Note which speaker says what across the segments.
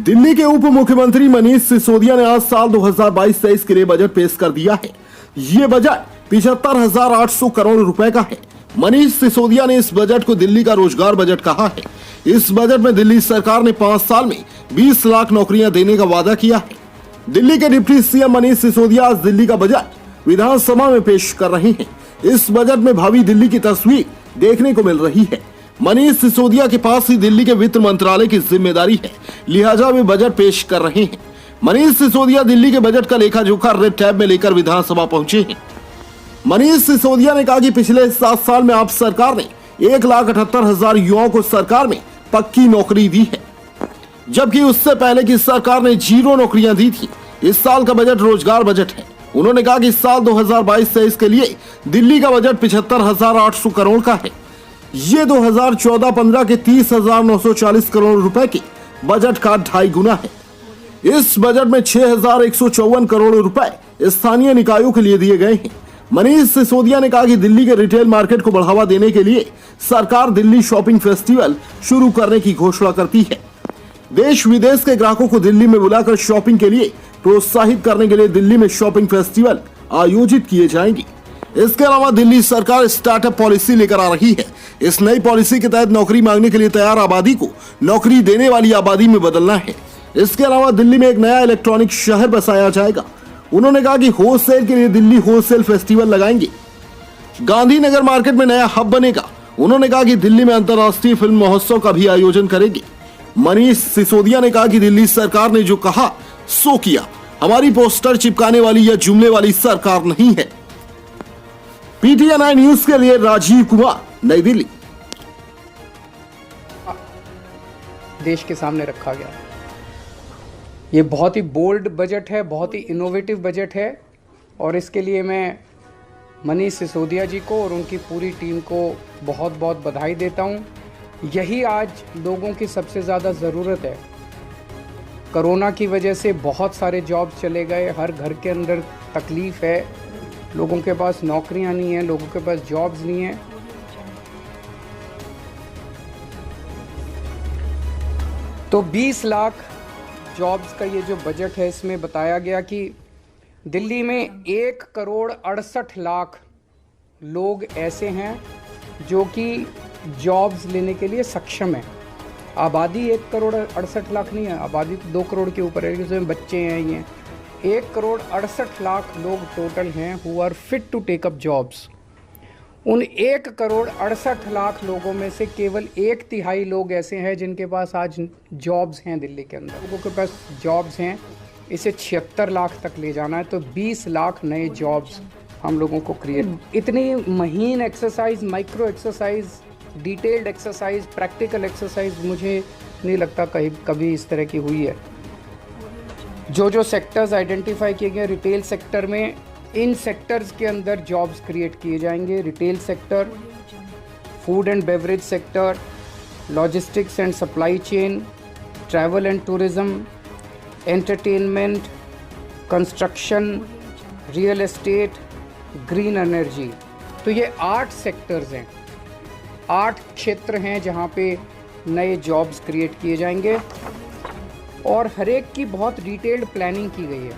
Speaker 1: दिल्ली के उप मुख्यमंत्री मनीष सिसोदिया ने आज साल 2022-23 के लिए बजट पेश कर दिया है। ये बजट 75,800 करोड़ रुपए का है। मनीष सिसोदिया ने इस बजट को दिल्ली का रोजगार बजट कहा है। इस बजट में दिल्ली सरकार ने 5 साल में 20 लाख नौकरियां देने का वादा किया है। दिल्ली के डिप्टी सीएम मनीष सिसोदिया आज दिल्ली का बजट विधानसभा में पेश कर रहे हैं। इस बजट में भावी दिल्ली की तस्वीर देखने को मिल रही है। मनीष सिसोदिया के पास ही दिल्ली के वित्त मंत्रालय की जिम्मेदारी है, लिहाजा वे बजट पेश कर रहे हैं। मनीष सिसोदिया दिल्ली के बजट का लेखा जोखा रेड टैब में लेकर विधानसभा पहुंचे हैं। मनीष सिसोदिया ने कहा कि पिछले 7 साल में आप सरकार ने 1,78,000 युवाओं को सरकार में पक्की नौकरी दी है, जबकि उससे पहले की सरकार ने 0 नौकरियां दी थी। इस साल का बजट रोजगार बजट है। उन्होंने कहा कि इस साल 2022-23 के लिए दिल्ली का बजट 75,800 करोड़ का है। ये 2014-15 के 30,940 करोड़ रुपए के बजट का 2.5 गुना है। इस बजट में 6,154 करोड़ रुपए स्थानीय निकायों के लिए दिए गए हैं। मनीष सिसोदिया ने कहा कि दिल्ली के रिटेल मार्केट को बढ़ावा देने के लिए सरकार दिल्ली शॉपिंग फेस्टिवल शुरू करने की घोषणा करती है। देश विदेश के ग्राहकों को दिल्ली में बुलाकर शॉपिंग के लिए प्रोत्साहित करने के लिए दिल्ली में शॉपिंग फेस्टिवल आयोजित किए जाएंगे। इसके अलावा दिल्ली सरकार स्टार्टअप पॉलिसी लेकर आ रही है। इस नई पॉलिसी के तहत नौकरी मांगने के लिए तैयार आबादी को नौकरी देने वाली आबादी में बदलना है। इसके अलावा दिल्ली में एक नया इलेक्ट्रॉनिक शहर बसाया जाएगा। उन्होंने कहा कि होलसेल के लिए दिल्ली होलसेल फेस्टिवल लगाएंगे। गांधीनगर मार्केट में नया हब बनेगा। उन्होंने कहा कि दिल्ली में अंतर्राष्ट्रीय फिल्म महोत्सव का भी आयोजन करेंगे। मनीष सिसोदिया ने कहा कि दिल्ली सरकार ने जो कहा सो किया। हमारी पोस्टर चिपकाने वाली या जुमले वाली सरकार नहीं है। PTN न्यूज के लिए राजीव कुमार, नई दिल्ली।
Speaker 2: देश के सामने रखा गया। ये बहुत ही बोल्ड बजट है, बहुत ही इनोवेटिव बजट है और इसके लिए मैं मनीष सिसोदिया जी को और उनकी पूरी टीम को बहुत बहुत बधाई देता हूँ। यही आज लोगों की सबसे ज़्यादा ज़रूरत है। कोरोना की वजह से बहुत सारे जॉब्स चले गए, हर घर के अंदर तकलीफ़ है, लोगों के पास नौकरियां नहीं हैं, लोगों के पास जॉब्स नहीं हैं। तो 20 लाख जॉब्स का ये जो बजट है, इसमें बताया गया कि दिल्ली में 1,68,00,000 लोग ऐसे हैं जो कि जॉब्स लेने के लिए सक्षम हैं। आबादी 1,68,00,000 नहीं है, आबादी तो 2 करोड़ के ऊपर है, जिसमें बच्चे हैं। ये 1,68,00,000 लोग टोटल हैं who are fit to take up jobs. उन 1,68,00,000 लोगों में से केवल 1/3 लोग ऐसे हैं जिनके पास आज जॉब्स हैं। दिल्ली के अंदर लोगों के पास जॉब्स हैं। इसे 76 लाख तक ले जाना है, तो 20 लाख नए जॉब्स हम लोगों को क्रिएट। इतनी महीन exercise, micro exercise, detailed exercise, practical exercise मुझे नहीं लगता कभी इस तरह की हुई है। जो सेक्टर्स आइडेंटिफाई किए गए रिटेल सेक्टर में, इन सेक्टर्स के अंदर जॉब्स क्रिएट किए जाएंगे। Retail sector, food and beverage sector, logistics and supply chain, travel and tourism, entertainment, construction, real estate, green energy. तो ये 8 सेक्टर्स हैं, 8 क्षेत्र हैं जहाँ पे नए जॉब्स क्रिएट किए जाएंगे और हर एक की बहुत डिटेल्ड प्लानिंग की गई है,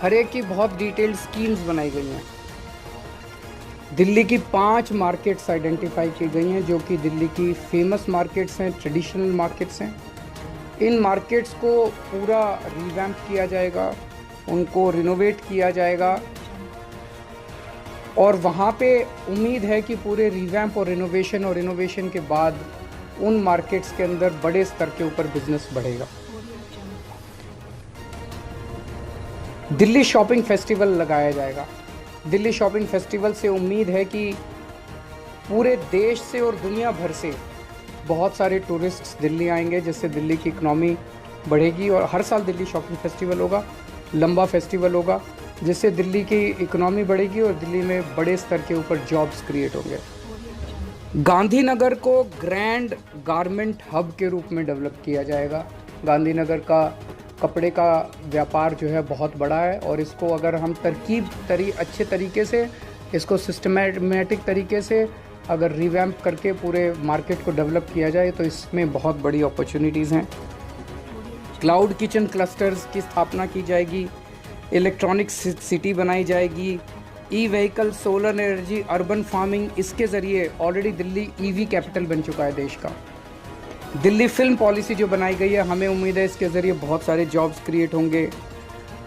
Speaker 2: हर एक की बहुत डिटेल्ड स्कीम्स बनाई गई हैं। दिल्ली की 5 मार्केट्स आइडेंटिफाई की गई हैं जो कि दिल्ली की फेमस मार्केट्स हैं, ट्रेडिशनल मार्केट्स हैं। इन मार्केट्स को पूरा रिवैम्प किया जाएगा, उनको रिनोवेट किया जाएगा और वहाँ पे उम्मीद है कि पूरे रिवैम्प और इनोवेशन के बाद उन मार्केट्स के अंदर बड़े स्तर के ऊपर बिजनेस बढ़ेगा। दिल्ली शॉपिंग फेस्टिवल लगाया जाएगा। दिल्ली शॉपिंग फेस्टिवल से उम्मीद है कि पूरे देश से और दुनिया भर से बहुत सारे टूरिस्ट्स दिल्ली आएंगे, जिससे दिल्ली की इकनॉमी बढ़ेगी। और हर साल दिल्ली शॉपिंग फेस्टिवल होगा, लंबा फेस्टिवल होगा, जिससे दिल्ली की इकनॉमी बढ़ेगी और दिल्ली में बड़े स्तर के ऊपर जॉब्स क्रिएट होंगे। गांधीनगर को ग्रैंड गारमेंट हब के रूप में डेवलप किया जाएगा। गांधीनगर का कपड़े का व्यापार जो है बहुत बड़ा है और इसको अगर हम अच्छे तरीके से, इसको सिस्टमेटिक तरीके से अगर रिवैम्प करके पूरे मार्केट को डेवलप किया जाए तो इसमें बहुत बड़ी अपॉर्चुनिटीज़ हैं। क्लाउड किचन क्लस्टर्स की स्थापना की जाएगी, इलेक्ट्रॉनिक सिटी बनाई जाएगी, e vehicle, solar energy, urban farming, इसके ज़रिए ऑलरेडी दिल्ली ईवी कैपिटल बन चुका है देश का। दिल्ली फिल्म पॉलिसी जो बनाई गई है, हमें उम्मीद है इसके ज़रिए बहुत सारे जॉब्स क्रिएट होंगे।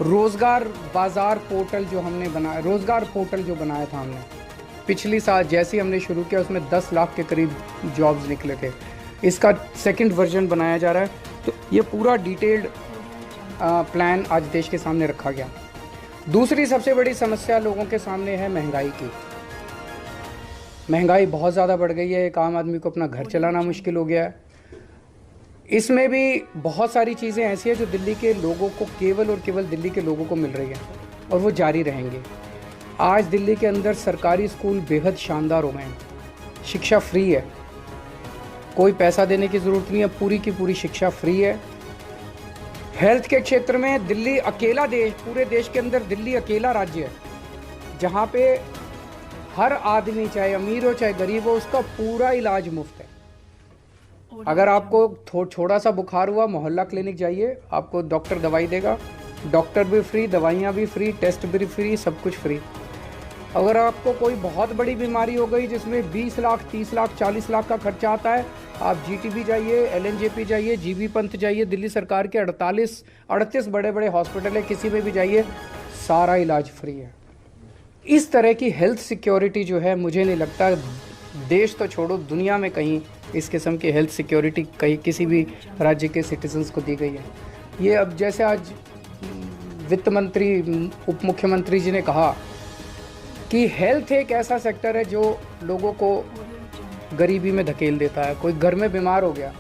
Speaker 2: रोज़गार बाज़ार पोर्टल जो हमने बनाया, रोज़गार पोर्टल जो बनाया था हमने पिछली साल जैसे ही हमने शुरू किया, उसमें 10 लाख के करीब जॉब्स निकले थे। इसका सेकंड वर्जन बनाया जा रहा है। तो ये पूरा डिटेल्ड प्लान आज देश के सामने रखा गया। दूसरी सबसे बड़ी समस्या लोगों के सामने है महंगाई की। महंगाई बहुत ज़्यादा बढ़ गई है, एक आम आदमी को अपना घर चलाना मुश्किल हो गया है। इसमें भी बहुत सारी चीज़ें ऐसी हैं जो दिल्ली के लोगों को, केवल और केवल दिल्ली के लोगों को मिल रही हैं और वो जारी रहेंगे। आज दिल्ली के अंदर सरकारी स्कूल बेहद शानदार हो गए हैं, शिक्षा फ्री है, कोई पैसा देने की ज़रूरत नहीं है, पूरी की पूरी शिक्षा फ्री है। हेल्थ के क्षेत्र में दिल्ली अकेला देश, पूरे देश के अंदर दिल्ली अकेला राज्य है जहाँ पे हर आदमी, चाहे अमीर हो चाहे गरीब हो, उसका पूरा इलाज मुफ्त है। अगर आपको थोड़ा सा बुखार हुआ, मोहल्ला क्लिनिक जाइए, आपको डॉक्टर दवाई देगा, डॉक्टर भी फ्री, दवाइयाँ भी फ्री, टेस्ट भी फ्री, सब कुछ फ्री। अगर आपको कोई बहुत बड़ी बीमारी हो गई जिसमें 20 लाख, 30 लाख, 40 लाख का खर्चा आता है, आप जीटीबी जाइए, एलएनजेपी जाइए, जीबी पंत जाइए, दिल्ली सरकार के 38 बड़े बड़े हॉस्पिटल है, किसी में भी जाइए, सारा इलाज फ्री है। इस तरह की हेल्थ सिक्योरिटी जो है, मुझे नहीं लगता देश तो छोड़ो, दुनिया में कहीं इस किस्म की हेल्थ सिक्योरिटी कहीं किसी भी राज्य के सिटीजन्स को दी गई है। ये अब जैसे आज वित्त मंत्री, उप मुख्यमंत्री जी ने कहा कि हेल्थ एक ऐसा सेक्टर है जो लोगों को गरीबी में धकेल देता है। कोई घर में बीमार हो गया,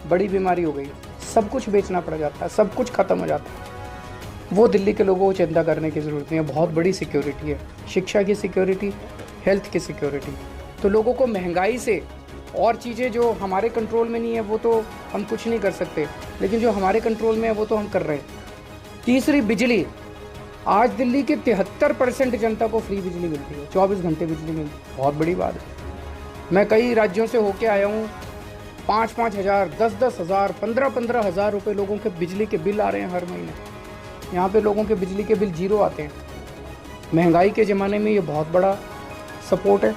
Speaker 2: बड़ी बीमारी हो गई, सब कुछ बेचना पड़ जाता है, सब कुछ ख़त्म हो जाता है। वो दिल्ली के लोगों को चिंता करने की ज़रूरत नहीं है। बहुत बड़ी सिक्योरिटी है, शिक्षा की सिक्योरिटी, हेल्थ की सिक्योरिटी। तो लोगों को महंगाई से और चीज़ें जो हमारे कंट्रोल में नहीं है वो तो हम कुछ नहीं कर सकते, लेकिन जो हमारे कंट्रोल में है वो तो हम कर रहे हैं। तीसरी, बिजली। आज दिल्ली के 73% जनता को फ्री बिजली मिलती है, 24 घंटे बिजली मिलती है, बहुत बड़ी बात है। मैं कई राज्यों से होके आया हूँ, 5-5 हज़ार, 10-10 हज़ार, 15-15 हज़ार रुपये लोगों के बिजली के बिल आ रहे हैं हर महीने। यहाँ पे लोगों के बिजली के बिल 0 आते हैं। महंगाई के ज़माने में ये बहुत बड़ा सपोर्ट है।